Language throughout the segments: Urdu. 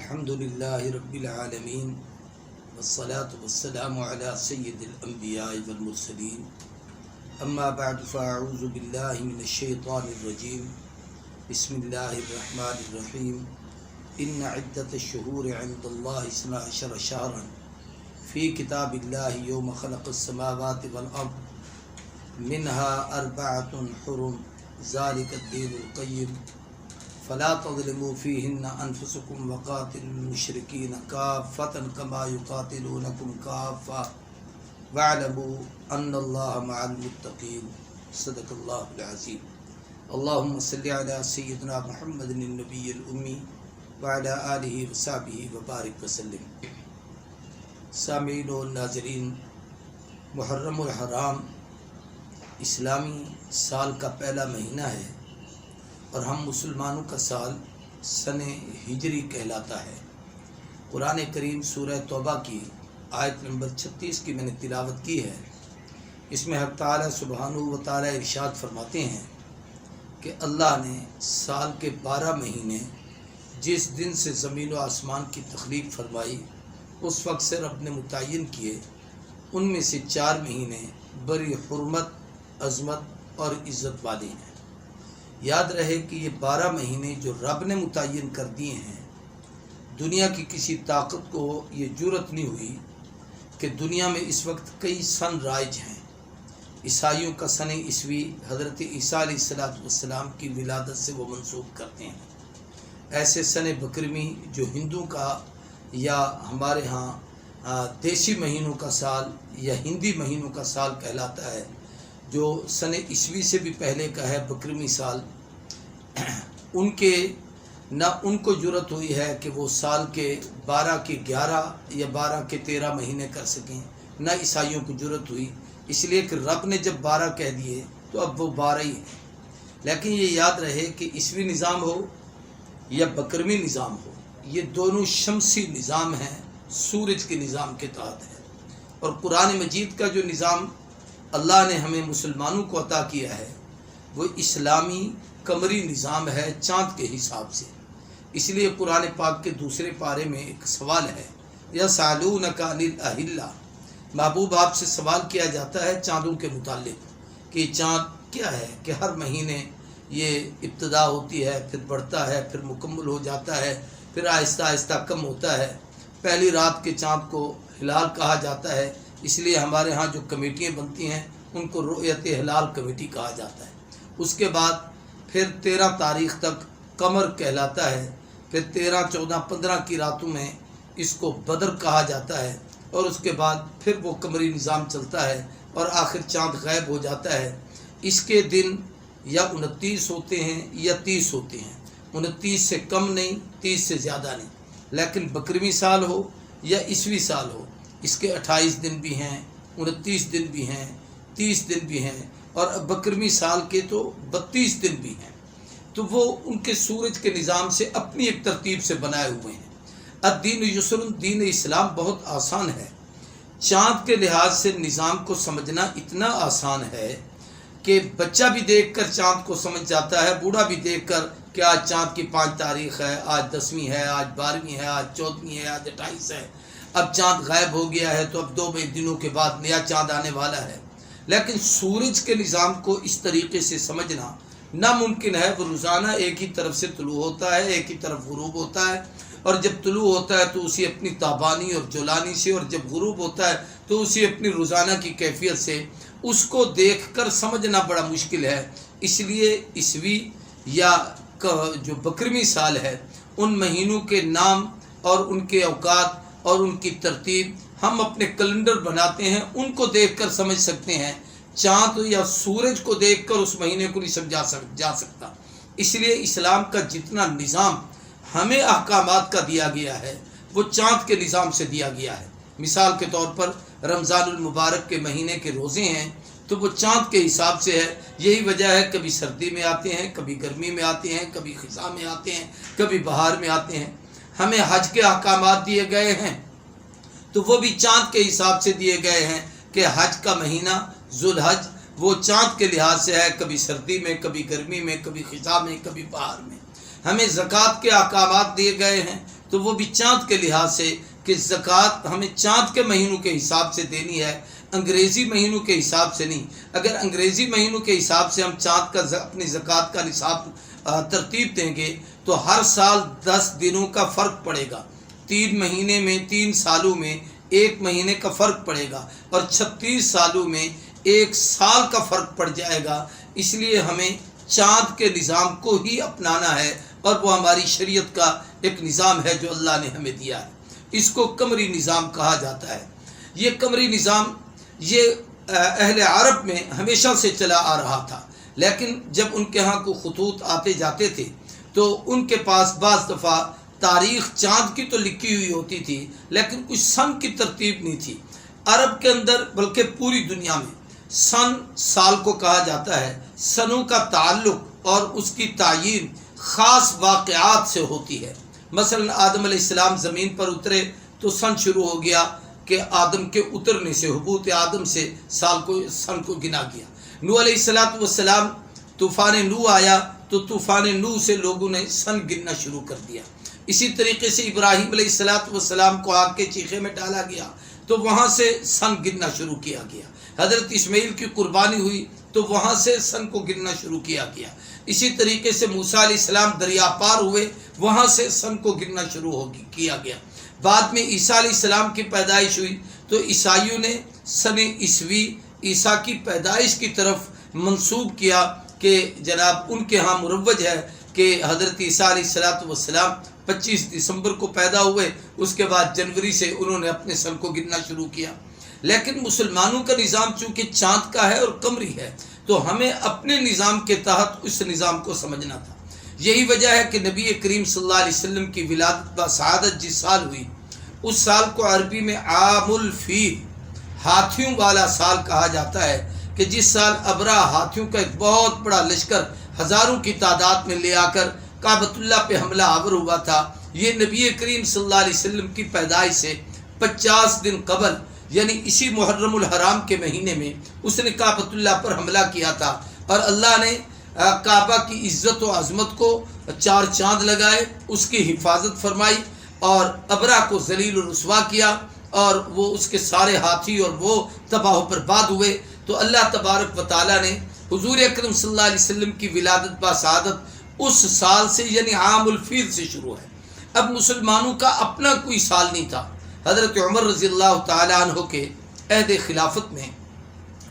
الحمد للہ رب العالمین والصلاة والسلام علی سید الانبیاء والمرسلین اما بعد فاعوذ باللہ من الشیطان الرجیم بسم اللہ الرحمن الرحیم ان عدت الشہور عند اللہ 12 شہرا فی کتاب اللہ یوم خلق السماوات والارض منها 4 حرم ذلك الدین القیم فلا تظلموا فيهن انفسكم وقاتلوا المشركين كافة كما يقاتلونكم كافة واعلموا ان الله مع المتقين صدق الله العظيم اللهم صل على سيدنا محمد النبي الأمي وعلى آله وصحبه وبارك وسلم. سامعین و ناظرین، محرم الحرام اسلامی سال کا پہلا مہینہ ہے اور ہم مسلمانوں کا سال سن ہجری کہلاتا ہے. قرآن کریم سورہ توبہ کی آیت نمبر 36 کی میں نے تلاوت کی ہے. اس میں حق تعالیٰ سبحانہ و تعالیٰ ارشاد فرماتے ہیں کہ اللہ نے سال کے 12 مہینے جس دن سے زمین و آسمان کی تخلیق فرمائی اس وقت سے رب نے متعین کیے، ان میں سے 4 مہینے بڑی حرمت، عظمت اور عزت والے ہیں. یاد رہے کہ یہ 12 مہینے جو رب نے متعین کر دیے ہیں، دنیا کی کسی طاقت کو یہ جرأت نہیں ہوئی کہ دنیا میں اس وقت کئی سن رائج ہیں. عیسائیوں کا سن عیسوی حضرت عیسیٰ علیہ السلام کی ولادت سے وہ منسوب کرتے ہیں. ایسے سن بکرمی جو ہندو کا یا ہمارے ہاں دیسی مہینوں کا سال یا ہندی مہینوں کا سال کہلاتا ہے، جو سن عیسوی سے بھی پہلے کا ہے بکرمی سال، ان کو جرأت ہوئی ہے کہ وہ سال کے 12 کے 11 یا 12 کے 13 مہینے کر سکیں، نہ عیسائیوں کو جرأت ہوئی، اس لیے کہ رب نے جب 12 کہہ دیے تو اب وہ 12 ہی ہیں. لیکن یہ یاد رہے کہ عیسوی نظام ہو یا بکرمی نظام ہو، یہ دونوں شمسی نظام ہیں، سورج کے نظام کے تحت ہے. اور قرآن مجید کا جو نظام اللہ نے ہمیں مسلمانوں کو عطا کیا ہے وہ اسلامی قمری نظام ہے، چاند کے حساب سے. اس لیے قرآن پاک کے دوسرے پارے میں ایک سوال ہے، یسألونک عن الأہلہ، محبوب آپ سے سوال کیا جاتا ہے چاندوں کے متعلق کہ چاند کیا ہے، کہ ہر مہینے یہ ابتدا ہوتی ہے، پھر بڑھتا ہے، پھر مکمل ہو جاتا ہے، پھر آہستہ آہستہ کم ہوتا ہے. پہلی رات کے چاند کو ہلال کہا جاتا ہے، اس لیے ہمارے ہاں جو کمیٹیاں بنتی ہیں ان کو رؤیت ہلال کمیٹی کہا جاتا ہے. اس کے بعد پھر 13 تاریخ تک قمر کہلاتا ہے، پھر 13، 14، 15 کی راتوں میں اس کو بدر کہا جاتا ہے، اور اس کے بعد پھر وہ قمری نظام چلتا ہے اور آخر چاند غائب ہو جاتا ہے. اس کے دن یا 29 ہوتے ہیں یا 30 ہوتے ہیں، 29 سے کم نہیں، 30 سے زیادہ نہیں. لیکن بکرمی سال ہو یا عیسوی سال ہو، اس کے 28 دن بھی ہیں، 29 دن بھی ہیں، 30 دن بھی ہیں، اور بکرمی سال کے تو 32 دن بھی ہیں. تو وہ ان کے سورج کے نظام سے اپنی ایک ترتیب سے بنائے ہوئے ہیں. الدین یسر، دین اسلام بہت آسان ہے. چاند کے لحاظ سے نظام کو سمجھنا اتنا آسان ہے کہ بچہ بھی دیکھ کر چاند کو سمجھ جاتا ہے، بوڑھا بھی دیکھ کر کہ آج چاند کی 5 تاریخ ہے، آج 10ویں ہے، آج 12ویں ہے، آج 14ویں ہے، آج 28 ہے. اب چاند غائب ہو گیا ہے تو اب 2 دنوں کے بعد نیا چاند آنے والا ہے. لیکن سورج کے نظام کو اس طریقے سے سمجھنا ناممکن ہے. وہ روزانہ ایک ہی طرف سے طلوع ہوتا ہے، ایک ہی طرف غروب ہوتا ہے، اور جب طلوع ہوتا ہے تو اسی اپنی تابانی اور جولانی سے، اور جب غروب ہوتا ہے تو اسی اپنی روزانہ کی کیفیت سے. اس کو دیکھ کر سمجھنا بڑا مشکل ہے. اس لیے عیسوی یا جو بکرمی سال ہے، ان مہینوں کے نام اور ان کے اوقات اور ان کی ترتیب ہم اپنے کیلنڈر بناتے ہیں، ان کو دیکھ کر سمجھ سکتے ہیں. چاند یا سورج کو دیکھ کر اس مہینے کو نہیں سمجھا جا سکتا. اس لیے اسلام کا جتنا نظام ہمیں احکامات کا دیا گیا ہے وہ چاند کے نظام سے دیا گیا ہے. مثال کے طور پر رمضان المبارک کے مہینے کے روزے ہیں تو وہ چاند کے حساب سے ہے. یہی وجہ ہے کبھی سردی میں آتے ہیں، کبھی گرمی میں آتے ہیں، کبھی خزاں میں آتے ہیں، کبھی بہار میں آتے ہیں. ہمیں حج کے احکامات دیے گئے ہیں تو وہ بھی چاند کے حساب سے دیے گئے ہیں کہ حج کا مہینہ ذوالحج وہ چاند کے لحاظ سے ہے، کبھی سردی میں، کبھی گرمی میں، کبھی خزاں میں، کبھی بہار میں. ہمیں زکوٰۃ کے احکامات دیے گئے ہیں تو وہ بھی چاند کے لحاظ سے کہ زکوٰۃ ہمیں چاند کے مہینوں کے حساب سے دینی ہے، انگریزی مہینوں کے حساب سے نہیں۔ اگر انگریزی مہینوں کے حساب سے ہم چاند کا اپنی زکوٰۃ کا نصاب ترتیب دیں گے تو ہر سال 10 دنوں کا فرق پڑے گا، 3 مہینے میں 3 سالوں میں 1 مہینے کا فرق پڑے گا، اور 36 سالوں میں 1 سال کا فرق پڑ جائے گا۔ اس لیے ہمیں چاند کے نظام کو ہی اپنانا ہے، اور وہ ہماری شریعت کا ایک نظام ہے جو اللہ نے ہمیں دیا ہے۔ اس کو قمری نظام کہا جاتا ہے۔ یہ قمری نظام یہ اہل عرب میں ہمیشہ سے چلا آ رہا تھا، لیکن جب ان کے ہاں کو خطوط آتے جاتے تھے تو ان کے پاس بعض دفعہ تاریخ چاند کی تو لکھی ہوئی ہوتی تھی، لیکن کچھ سن کی ترتیب نہیں تھی۔ عرب کے اندر بلکہ پوری دنیا میں سن سال کو کہا جاتا ہے۔ سنوں کا تعلق اور اس کی تعیین خاص واقعات سے ہوتی ہے۔ مثلا آدم علیہ السلام زمین پر اترے تو سن شروع ہو گیا کہ آدم کے اترنے سے، حبوط آدم سے سن کو گنا گیا۔ نوح علیہ السلام طوفان نوح آیا تو طوفان نوح سے لوگوں نے سن گننا شروع کر دیا۔ اسی طریقے سے ابراہیم علیہ السلام کو آگ کے چیخے میں ڈالا گیا تو وہاں سے سن گننا شروع کیا گیا۔ حضرت اسماعیل کی قربانی ہوئی تو وہاں سے سن کو گننا شروع کیا گیا۔ اسی طریقے سے موسیٰ علیہ السلام دریا پار ہوئے، وہاں سے سن کو گننا شروع کیا گیا۔ بعد میں عیسیٰ علیہ السلام کی پیدائش ہوئی تو عیسائیوں نے سن عیسوی عیسیٰ کی پیدائش کی طرف منسوب کیا کہ جناب ان کے ہاں مروج ہے کہ حضرت عیسیٰ علیہ السلام 25 دسمبر کو پیدا ہوئے، اس کے بعد جنوری سے انہوں نے اپنے سن کو گننا شروع کیا۔ لیکن مسلمانوں کا نظام چونکہ چاند کا ہے اور قمری ہے تو ہمیں اپنے نظام کے تحت اس نظام کو سمجھنا تھا۔ یہی وجہ ہے کہ نبی کریم صلی اللہ علیہ وسلم کی ولادت بسعادت جس سال ہوئی اس سال کو عربی میں عام الفیل، ہاتھیوں والا سال کہا جاتا ہے، کہ جس سال ابرہ ہاتھیوں کا ایک بہت بڑا لشکر ہزاروں کی تعداد میں لے آ کر کعبۃ اللہ پہ حملہ آور ہوا تھا۔ یہ نبی کریم صلی اللہ علیہ وسلم کی پیدائش سے 50 دن قبل، یعنی اسی محرم الحرام کے مہینے میں اس نے کعبۃ اللہ پر حملہ کیا تھا، اور اللہ نے کعبہ کی عزت و عظمت کو 4 چاند لگائے، اس کی حفاظت فرمائی اور ابرہ کو ذلیل و رسوا کیا، اور وہ اس کے سارے ہاتھی اور وہ تباہ و برباد ہوئے۔ تو اللہ تبارک و تعالیٰ نے حضور اکرم صلی اللہ علیہ وسلم کی ولادت بسعادت اس سال سے یعنی عام الفیل سے شروع ہے۔ اب مسلمانوں کا اپنا کوئی سال نہیں تھا۔ حضرت عمر رضی اللہ تعالیٰ عنہ کے عہد خلافت میں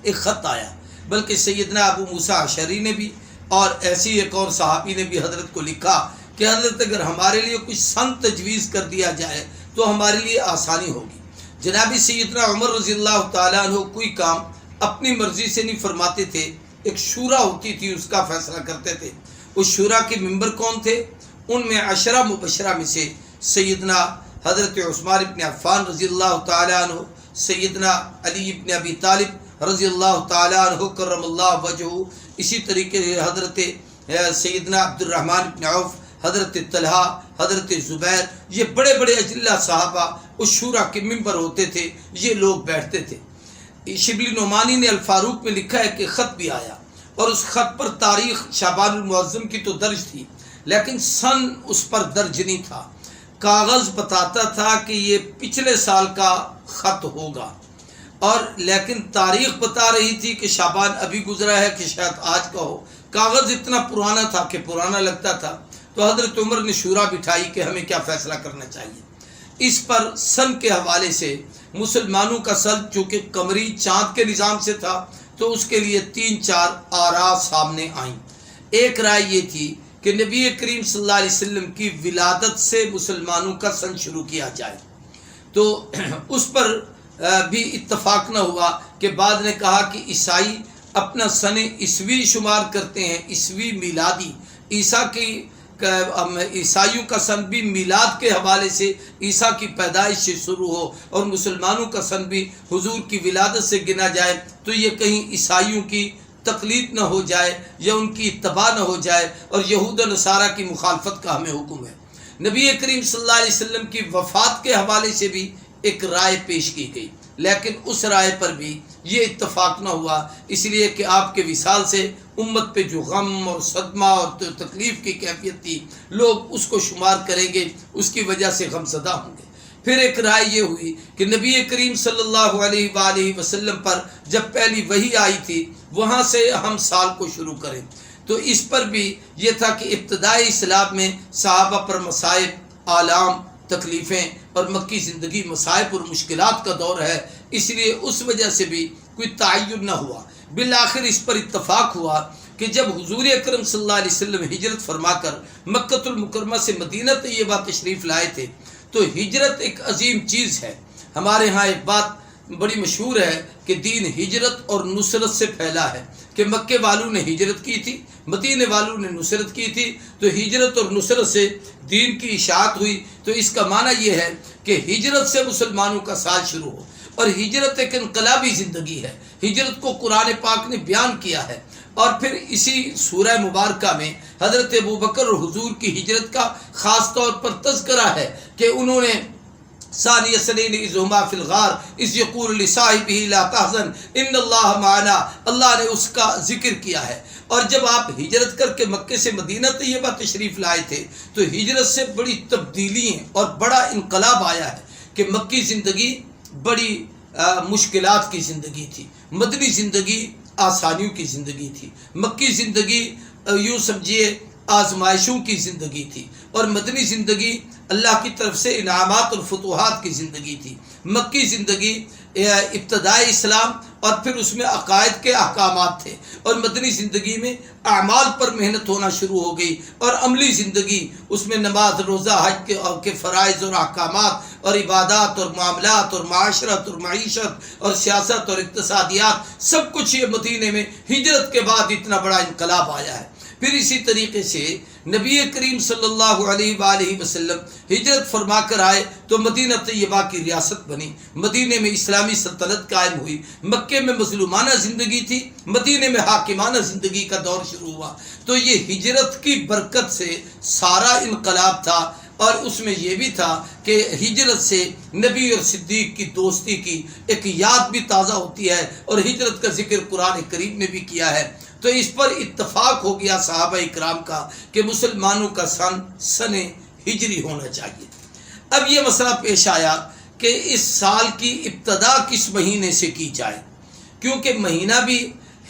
ایک خط آیا، بلکہ سیدنا ابو موسیٰ اشعری نے بھی اور ایسی ایک اور صحابی نے بھی حضرت کو لکھا کہ حضرت اگر ہمارے لیے کچھ سن تجویز کر دیا جائے تو ہمارے لیے آسانی ہوگی۔ جناب سیدنا عمر رضی اللہ تعالیٰ عنہ کوئی کام اپنی مرضی سے نہیں فرماتے تھے، ایک شورا ہوتی تھی، اس کا فیصلہ کرتے تھے۔ اس شورا کے ممبر کون تھے؟ ان میں 10 مبشرہ میں سے سیدنا حضرت عثمان ابن عفان رضی اللہ تعالیٰ عنہ، سیدنا علی ابن ابی طالب رضی اللہ تعالیٰ عنہ کرم اللہ وجہہ، اسی طریقے سے حضرت سیدنا عبد الرحمن ابن عوف، حضرت طلحہ، حضرت زبیر، یہ بڑے بڑے اجلہ صحابہ اس شورا کے ممبر ہوتے تھے، یہ لوگ بیٹھتے تھے۔ شبلی نعمانی نے الفاروق میں لکھا ہے کہ خط بھی آیا، اور اس خط پر تاریخ شعبان المعظم کی تو درج تھی، لیکن سن اس پر درج نہیں تھا۔ کاغذ بتاتا تھا کہ یہ پچھلے سال کا خط ہوگا، اور لیکن تاریخ بتا رہی تھی کہ شعبان ابھی گزرا ہے کہ شاید آج کا ہو۔ کاغذ اتنا پرانا تھا کہ پرانا لگتا تھا۔ تو حضرت عمر نے شورا بٹھائی کہ ہمیں کیا فیصلہ کرنا چاہیے۔ اس پر سن کے حوالے سے مسلمانوں کا سن چونکہ قمری چاند کے نظام سے تھا تو اس کے لیے 3-4 آراء سامنے آئیں۔ ایک رائے یہ تھی کہ نبی کریم صلی اللہ علیہ وسلم کی ولادت سے مسلمانوں کا سن شروع کیا جائے، تو اس پر بھی اتفاق نہ ہوا کہ بعد نے کہا کہ عیسائی اپنا سن عیسوی شمار کرتے ہیں، عیسوی میلادی، عیسائیوں کا سن بھی میلاد کے حوالے سے عیسیٰ کی پیدائش سے شروع ہو، اور مسلمانوں کا سن بھی حضور کی ولادت سے گنا جائے، تو یہ کہیں عیسائیوں کی تقلید نہ ہو جائے یا ان کی اتباع نہ ہو جائے، اور یہود و نصارہ کی مخالفت کا ہمیں حکم ہے۔ نبی کریم صلی اللہ علیہ وسلم کی وفات کے حوالے سے بھی ایک رائے پیش کی گئی۔ لیکن اس رائے پر بھی یہ اتفاق نہ ہوا، اس لیے کہ آپ کے وصال سے امت پہ جو غم اور صدمہ اور تکلیف کی کیفیت تھی، لوگ اس کو شمار کریں گے، اس کی وجہ سے غم زدہ ہوں گے۔ پھر ایک رائے یہ ہوئی کہ نبی کریم صلی اللہ علیہ وآلہ وسلم پر جب پہلی وحی آئی تھی وہاں سے ہم سال کو شروع کریں، تو اس پر بھی یہ تھا کہ ابتدائی اسلام میں صحابہ پر مصائب، آلام، تکلیفیں اور مکی زندگی مصائب اور مشکلات کا دور ہے، اس لیے اس وجہ سے بھی کوئی تعین نہ ہوا۔ بالآخر اس پر اتفاق ہوا کہ جب حضور اکرم صلی اللہ علیہ وسلم ہجرت فرما کر مکہ المکرمہ سے مدینہ طیبہ تشریف لائے تھے، تو ہجرت ایک عظیم چیز ہے۔ ہمارے ہاں ایک بات بڑی مشہور ہے کہ دین ہجرت اور نصرت سے پھیلا ہے، کہ مکے والوں نے ہجرت کی تھی، مدینے والوں نے نصرت کی تھی، تو ہجرت اور نصرت سے دین کی اشاعت ہوئی۔ تو اس کا معنی یہ ہے کہ ہجرت سے مسلمانوں کا سال شروع ہو، اور ہجرت ایک انقلابی زندگی ہے۔ ہجرت کو قرآن پاک نے بیان کیا ہے، اور پھر اسی سورہ مبارکہ میں حضرت ابوبکر اور حضور کی ہجرت کا خاص طور پر تذکرہ ہے کہ انہوں نے ثانی اثنین اذ ہما فی الغار اذ یقول لصاحبہ لا تحزن ان اللہ معنا، اللہ نے اس کا ذکر کیا ہے۔ اور جب آپ ہجرت کر کے مکے سے مدینہ طیبہ تشریف لائے تھے تو ہجرت سے بڑی تبدیلیاں اور بڑا انقلاب آیا ہے کہ مکی زندگی بڑی مشکلات کی زندگی تھی، مدنی زندگی آسانیوں کی زندگی تھی، مکی زندگی یوں سمجھیے آزمائشوں کی زندگی تھی، اور مدنی زندگی اللہ کی طرف سے انعامات اور فتوحات کی زندگی تھی۔ مکی زندگی ابتدائی اسلام اور پھر اس میں عقائد کے احکامات تھے، اور مدنی زندگی میں اعمال پر محنت ہونا شروع ہو گئی، اور عملی زندگی اس میں نماز، روزہ، حج کے فرائض اور احکامات اور عبادات اور معاملات اور معاشرت اور معیشت اور سیاست اور اقتصادیات، سب کچھ یہ مدینے میں ہجرت کے بعد اتنا بڑا انقلاب آیا ہے۔ پھر اسی طریقے سے نبی کریم صلی اللہ علیہ وآلہ وسلم ہجرت فرما کر آئے تو مدینہ طیبہ کی ریاست بنی، مدینے میں اسلامی سلطنت قائم ہوئی، مکے میں مظلومانہ زندگی تھی، مدینے میں حاکمانہ زندگی کا دور شروع ہوا۔ تو یہ ہجرت کی برکت سے سارا انقلاب تھا، اور اس میں یہ بھی تھا کہ ہجرت سے نبی اور صدیق کی دوستی کی ایک یاد بھی تازہ ہوتی ہے، اور ہجرت کا ذکر قرآن کریم نے بھی کیا ہے۔ تو اس پر اتفاق ہو گیا صحابہ اکرام کا کہ مسلمانوں کا سن ہجری ہونا چاہیے۔ اب یہ مسئلہ پیش آیا کہ اس سال کی ابتدا کس مہینے سے کی جائے، کیونکہ مہینہ بھی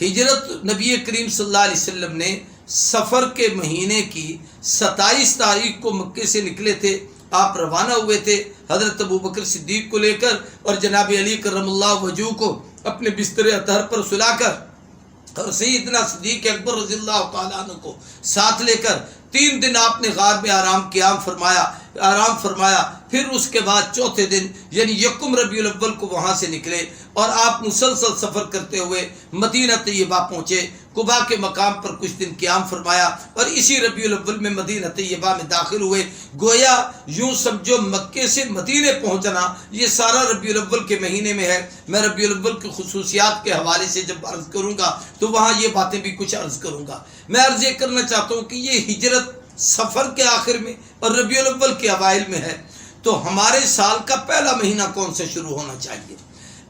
ہجرت نبی کریم صلی اللہ علیہ وسلم نے سفر کے مہینے کی 27 تاریخ کو مکے سے نکلے تھے، آپ روانہ ہوئے تھے حضرت ابوبکر صدیق کو لے کر، اور جناب علی کرم اللہ وجہہ کو اپنے بستر اطہر پر سلا کر، اور سیدنا صدیق اکبر رضی اللہ تعالیٰ عنہ کو ساتھ لے کر 3 دن آپ نے غار میں آرام فرمایا۔ پھر اس کے بعد چوتھے دن یعنی یکم ربیع الاول کو وہاں سے نکلے، اور آپ مسلسل سفر کرتے ہوئے مدینہ طیبہ پہنچے، قباء کے مقام پر کچھ دن قیام فرمایا، اور اسی ربیع الاول میں مدینہ طیبہ میں داخل ہوئے۔ گویا یوں سمجھو مکے سے مدینے پہنچنا یہ سارا ربیع الاول کے مہینے میں ہے۔ میں ربیع الاول کی خصوصیات کے حوالے سے جب عرض کروں گا تو وہاں یہ باتیں بھی کچھ عرض کروں گا۔ میں عرض یہ کرنا چاہتا ہوں کہ یہ ہجرت سفر کے آخر میں اور ربیع الاول کے اوائل میں ہے، تو ہمارے سال کا پہلا مہینہ کون سے شروع ہونا چاہیے؟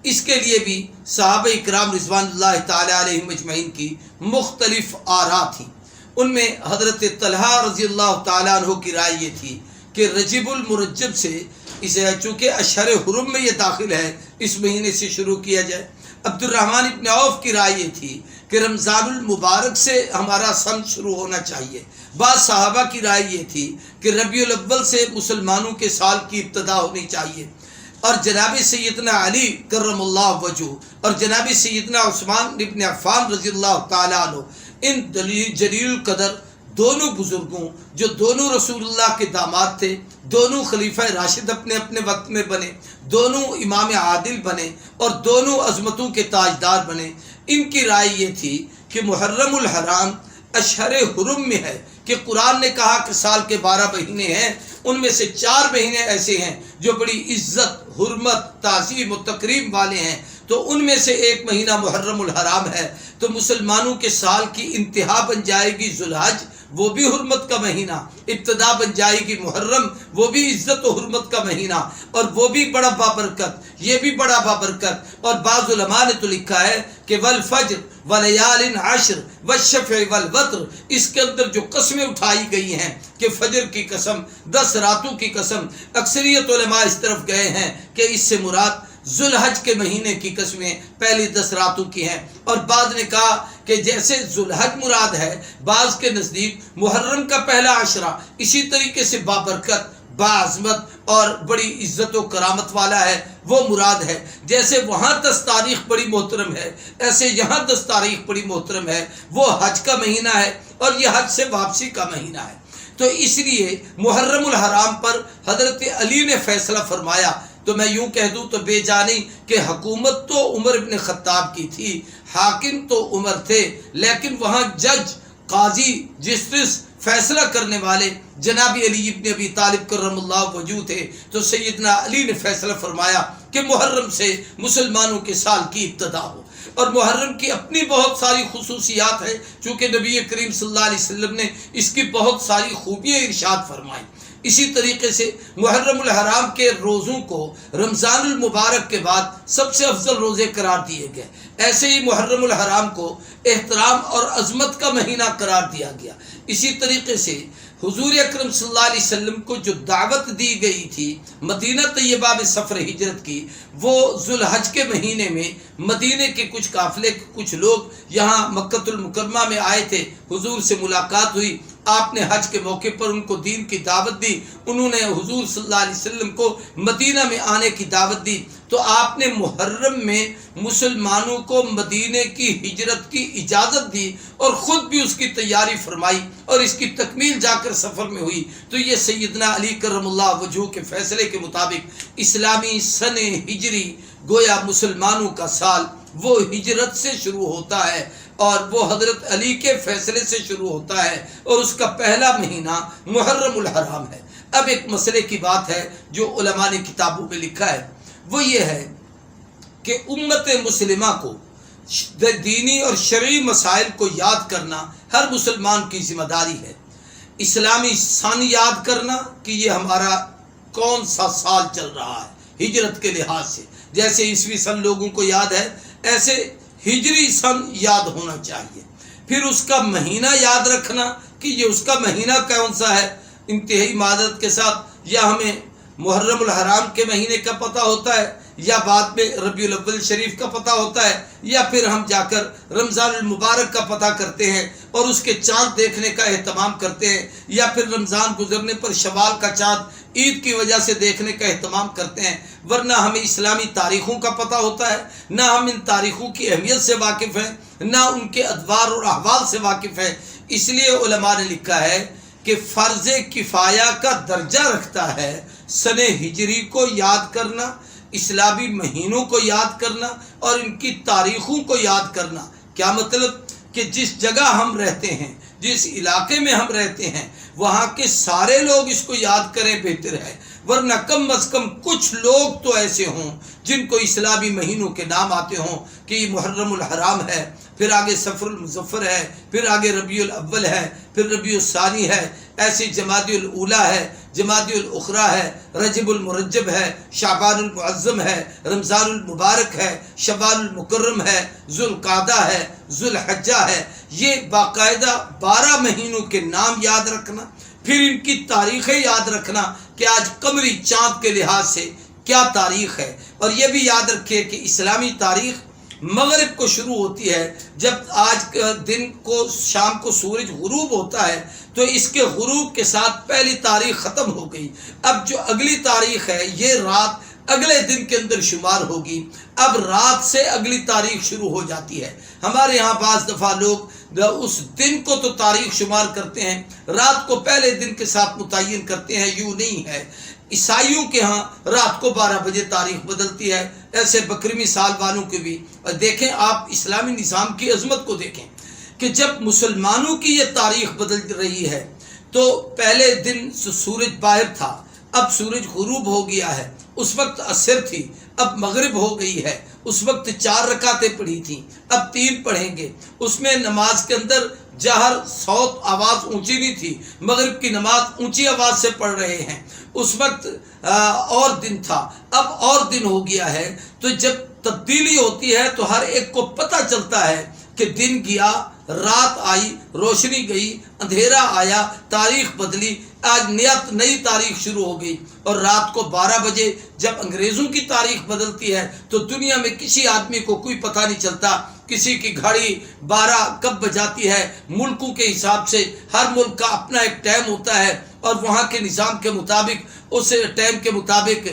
اس کے لیے بھی صحابہ اکرام رضوان اللہ تعالی علیہم اجمعین کی مختلف آراء تھیں۔ ان میں حضرت طلحہ رضی اللہ تعالیٰ عنہ کی رائے یہ تھی کہ رجب المرجب سے، اسے چونکہ اشہر حرم میں یہ داخل ہے، اس مہینے سے شروع کیا جائے۔ عبد الرحمن ابن عوف کی رائے یہ تھی کہ رمضان المبارک سے ہمارا سن شروع ہونا چاہیے۔ بعض صحابہ کی رائے یہ تھی کہ ربیع الاول سے مسلمانوں کے سال کی ابتدا ہونی چاہیے، اور جناب سیدنا علی کرم اللہ وجہہ اور جناب سیدنا عثمان ابن عفان رضی اللہ تعالیٰ عنہ، ان جلیل القدر دونوں بزرگوں جو دونوں رسول اللہ کے داماد تھے، دونوں خلیفہ راشد اپنے اپنے وقت میں بنے، دونوں امام عادل بنے، اور دونوں عظمتوں کے تاجدار بنے، ان کی رائے یہ تھی کہ محرم الحرام اشہر حرم میں ہے، کہ قرآن نے کہا کہ سال کے 12 مہینے ہیں، ان میں سے 4 مہینے ایسے ہیں جو بڑی عزت، حرمت، تعظیم و تکریم والے ہیں، تو ان میں سے ایک مہینہ محرم الحرام ہے۔ تو مسلمانوں کے سال کی انتہا بن جائے گی ذوالحج، وہ بھی حرمت کا مہینہ ابتدا بن جائے گی محرم، وہ بھی عزت و حرمت کا مہینہ اور وہ بھی بڑا بابرکت، یہ بھی بڑا بابرکت۔ اور بعض علماء نے تو لکھا ہے کہ والفجر ولیال عشر والشفع والوتر، اس کے اندر جو قسمیں اٹھائی گئی ہیں کہ فجر کی قسم، 10 راتوں کی قسم، اکثریت علماء اس طرف گئے ہیں کہ اس سے مراد ذوالحج کے مہینے کی قسمیں پہلی 10 راتوں کی ہیں، اور بعض نے کہا کہ جیسے ذوالحج مراد ہے، بعض کے نزدیک محرم کا پہلا عشرہ اسی طریقے سے بابرکت، باعظمت اور بڑی عزت و کرامت والا ہے، وہ مراد ہے۔ جیسے وہاں 10 تاریخ بڑی محترم ہے، ایسے یہاں 10 تاریخ بڑی محترم ہے، وہ حج کا مہینہ ہے اور یہ حج سے واپسی کا مہینہ ہے۔ تو اس لیے محرم الحرام پر حضرت علی نے فیصلہ فرمایا، تو میں یوں کہہ دوں تو بے جانی کہ حکومت تو عمر ابن خطاب کی تھی، حاکم تو عمر تھے، لیکن وہاں جج، قاضی، جسٹس، فیصلہ کرنے والے جناب علی ابن ابی طالب کرم اللہ وجہ تھے۔ تو سیدنا علی نے فیصلہ فرمایا کہ محرم سے مسلمانوں کے سال کی ابتدا ہو، اور محرم کی اپنی بہت ساری خصوصیات ہیں، چونکہ نبی کریم صلی اللہ علیہ وسلم نے اس کی بہت ساری خوبیاں ارشاد فرمائیں۔ اسی طریقے سے محرم الحرام کے روزوں کو رمضان المبارک کے بعد سب سے افضل روزے قرار دیے گئے، ایسے ہی محرم الحرام کو احترام اور عظمت کا مہینہ قرار دیا گیا۔ اسی طریقے سے حضور اکرم صلی اللہ علیہ وسلم کو جو دعوت دی گئی تھی مدینہ طیبہ میں سفر ہجرت کی، وہ ذوالحج کے مہینے میں مدینے کے کچھ قافلے، کچھ لوگ یہاں مکہ المکرمہ میں آئے تھے، حضور سے ملاقات ہوئی، آپ نے حج کے موقع پر ان کو دین کی دعوت دی، انہوں نے حضور صلی اللہ علیہ وسلم کو مدینہ میں آنے کی دعوت دی، تو آپ نے محرم میں مسلمانوں کو مدینے کی ہجرت کی اجازت دی اور خود بھی اس کی تیاری فرمائی، اور اس کی تکمیل جا کر سفر میں ہوئی۔ تو یہ سیدنا علی کرم اللہ وجہ کے فیصلے کے مطابق اسلامی سن ہجری گویا مسلمانوں کا سال وہ ہجرت سے شروع ہوتا ہے، اور وہ حضرت علی کے فیصلے سے شروع ہوتا ہے، اور اس کا پہلا مہینہ محرم الحرام ہے۔ اب ایک مسئلے کی بات ہے جو علماء نے کتابوں میں لکھا ہے، وہ یہ ہے کہ امت مسلمہ کو دینی اور شرعی مسائل کو یاد کرنا ہر مسلمان کی ذمہ داری ہے۔ اسلامی سن یاد کرنا کہ یہ ہمارا کون سا سال چل رہا ہے ہجرت کے لحاظ سے، جیسے عیسوی سن لوگوں کو یاد ہے، ایسے ہجری سن یاد ہونا چاہیے۔ پھر اس کا مہینہ یاد رکھنا کہ یہ اس کا مہینہ کون سا ہے، انتہائی معذرت کے ساتھ یا ہمیں محرم الحرام کے مہینے کا پتہ ہوتا ہے، یا بعد میں ربیع الاول شریف کا پتہ ہوتا ہے، یا پھر ہم جا کر رمضان المبارک کا پتہ کرتے ہیں اور اس کے چاند دیکھنے کا اہتمام کرتے ہیں، یا پھر رمضان گزرنے پر شوال کا چاند عید کی وجہ سے دیکھنے کا اہتمام کرتے ہیں، ورنہ ہمیں اسلامی تاریخوں کا پتہ ہوتا ہے، نہ ہم ان تاریخوں کی اہمیت سے واقف ہیں، نہ ان کے ادوار اور احوال سے واقف ہیں۔ اس لیے علماء نے لکھا ہے کہ فرض کفایہ کا درجہ رکھتا ہے سن ہجری کو یاد کرنا، اسلامی مہینوں کو یاد کرنا اور ان کی تاریخوں کو یاد کرنا۔ کیا مطلب کہ جس جگہ ہم رہتے ہیں، جس علاقے میں ہم رہتے ہیں، وہاں کے سارے لوگ اس کو یاد کریں بہتر ہے، ورنہ کم از کم کچھ لوگ تو ایسے ہوں جن کو اسلامی مہینوں کے نام آتے ہوں کہ یہ محرم الحرام ہے، پھر آگے صفر المظفر ہے، پھر آگے ربیع الاول ہے، پھر ربیع الثانی ہے، ایسے جمادی الاولیٰ ہے، جمادی الاخری ہے، رجب المرجب ہے، شعبان المعظم ہے، رمضان المبارک ہے، شوال المکرم ہے، ذوالقعدہ ہے، ذوالحجہ ہے۔ یہ باقاعدہ 12 مہینوں کے نام یاد رکھنا، پھر ان کی تاریخیں یاد رکھنا کہ آج قمری چاند کے لحاظ سے کیا تاریخ ہے، اور یہ بھی یاد رکھیے کہ اسلامی تاریخ مغرب کو شروع ہوتی ہے، جب آج دن کو شام کو سورج غروب ہوتا ہے تو اس کے غروب کے ساتھ پہلی تاریخ ختم ہو گئی۔ اب جو اگلی تاریخ ہے یہ رات اگلے دن کے اندر شمار ہوگی، اب رات سے اگلی تاریخ شروع ہو جاتی ہے۔ ہمارے یہاں بعض دفعہ لوگ اس دن کو تو تاریخ شمار کرتے ہیں، رات کو پہلے دن کے ساتھ متعین کرتے ہیں، یوں نہیں ہے۔ عیسائیوں کے ہاں رات کو 12 بجے تاریخ بدلتی ہے، ایسے بکرمی سال والوں کے بھی۔ اور دیکھیں آپ اسلامی نظام کی عظمت کو دیکھیں کہ جب مسلمانوں کی یہ تاریخ بدل رہی ہے تو پہلے دن سورج باہر تھا، اب سورج غروب ہو گیا ہے، اس وقت عصر تھی، اب مغرب ہو گئی ہے، اس وقت 4 رکعتیں پڑھی تھیں، اب 3 پڑھیں گے۔ اس میں نماز کے اندر جہر، صوت، آواز اونچی نہیں تھی، مغرب کی نماز اونچی آواز سے پڑھ رہے ہیں۔ اس وقت اور دن تھا، اب اور دن ہو گیا ہے۔ تو جب تبدیلی ہوتی ہے تو ہر ایک کو پتہ چلتا ہے کہ دن گیا، رات آئی، روشنی گئی، اندھیرا آیا، تاریخ بدلی، آج نئی تاریخ شروع ہو گئی۔ اور رات کو 12 بجے جب انگریزوں کی تاریخ بدلتی ہے تو دنیا میں کسی آدمی کو کوئی پتہ نہیں چلتا، کسی کی گھڑی 12 کب بجاتی ہے۔ ملکوں کے حساب سے ہر ملک کا اپنا ایک ٹائم ہوتا ہے اور وہاں کے نظام کے مطابق، اس ٹائم کے مطابق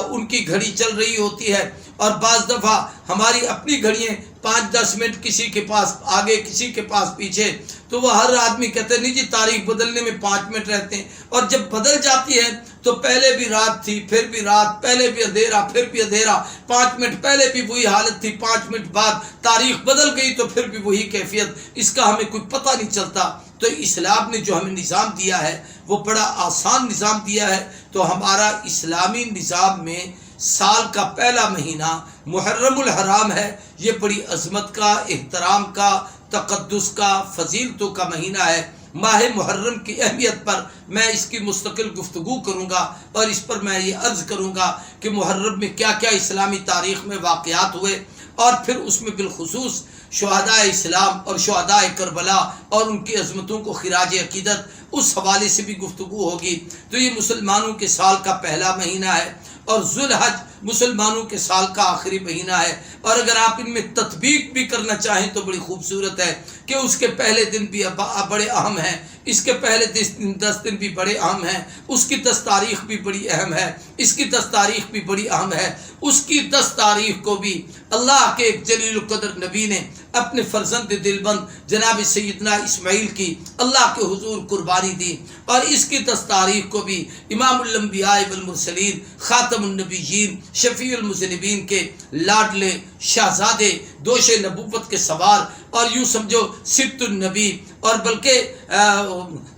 ان کی گھڑی چل رہی ہوتی ہے۔ اور بعض دفعہ ہماری اپنی گھڑیاں 5-10 منٹ کسی کے پاس آگے، کسی کے پاس پیچھے، تو وہ ہر آدمی کہتے ہیں نہیں جی تاریخ بدلنے میں 5 منٹ رہتے ہیں۔ اور جب بدل جاتی ہے تو پہلے بھی رات تھی، پھر بھی رات، پہلے بھی اندھیرا، پھر بھی اندھیرا، 5 منٹ پہلے بھی وہی حالت تھی، 5 منٹ بعد تاریخ بدل گئی تو پھر بھی وہی کیفیت، اس کا ہمیں کوئی پتہ نہیں چلتا۔ تو اسلام نے جو ہمیں نظام دیا ہے وہ بڑا آسان نظام دیا ہے۔ تو ہمارا اسلامی نظام میں سال کا پہلا مہینہ محرم الحرام ہے۔ یہ بڑی عظمت کا، احترام کا، تقدس کا، فضیلتوں کا مہینہ ہے۔ ماہ محرم کی اہمیت پر میں اس کی مستقل گفتگو کروں گا، اور اس پر میں یہ عرض کروں گا کہ محرم میں کیا کیا اسلامی تاریخ میں واقعات ہوئے، اور پھر اس میں بالخصوص شہداء اسلام اور شہداء کربلا اور ان کی عظمتوں کو خراج عقیدت، اس حوالے سے بھی گفتگو ہوگی۔ تو یہ مسلمانوں کے سال کا پہلا مہینہ ہے، اور ذوالحج مسلمانوں کے سال کا آخری مہینہ ہے۔ اور اگر آپ ان میں تطبیق بھی کرنا چاہیں تو بڑی خوبصورت ہے کہ اس کے پہلے دن بھی بڑے اہم ہیں، اس کے پہلے 10 دن بھی بڑے اہم ہیں، اس کی 10 تاریخ بھی بڑی اہم ہے، اس کی 10 تاریخ بھی بڑی اہم ہے۔ اس کی 10 تاریخ کو بھی اللہ کے ایک جلیل القدر نبی نے اپنے فرزند دلبند جناب سیدنا اسماعیل کی اللہ کے حضور قربانی دی، اور اس کی 10 تاریخ کو بھی امام الانبیاء والمرسلین، خاتم النبیین، شفیع المذنبین کے لاڈلے شہزادے، دوش نبوت کے سوار، اور یوں سمجھو سبط النبی، اور بلکہ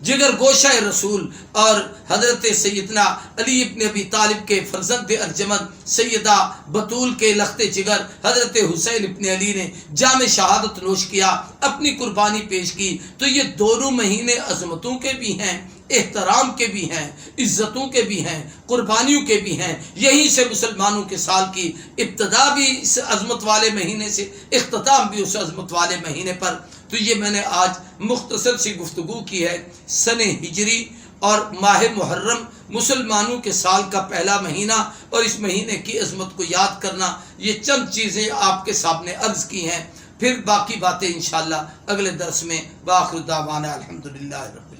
جگر گوشہ رسول، اور حضرت سیدنا علی ابن ابی طالب کے فرزند ارجمند، سیدہ بطول کے لخت جگر حضرت حسین ابن علی نے جام شہادت نوش کیا، اپنی قربانی پیش کی۔ تو یہ دونوں مہینے عظمتوں کے بھی ہیں، احترام کے بھی ہیں، عزتوں کے بھی ہیں، قربانیوں کے بھی ہیں۔ یہیں سے مسلمانوں کے سال کی ابتدا بھی اس عظمت والے مہینے سے، اختتام بھی اس عظمت والے مہینے پر۔ تو یہ میں نے آج مختصر سی گفتگو کی ہے۔ سن ہجری اور ماہ محرم مسلمانوں کے سال کا پہلا مہینہ، اور اس مہینے کی عظمت کو یاد کرنا، یہ چند چیزیں آپ کے سامنے عرض کی ہیں۔ پھر باقی باتیں انشاءاللہ اگلے درس میں۔ وآخر دعوانا الحمدللہ رب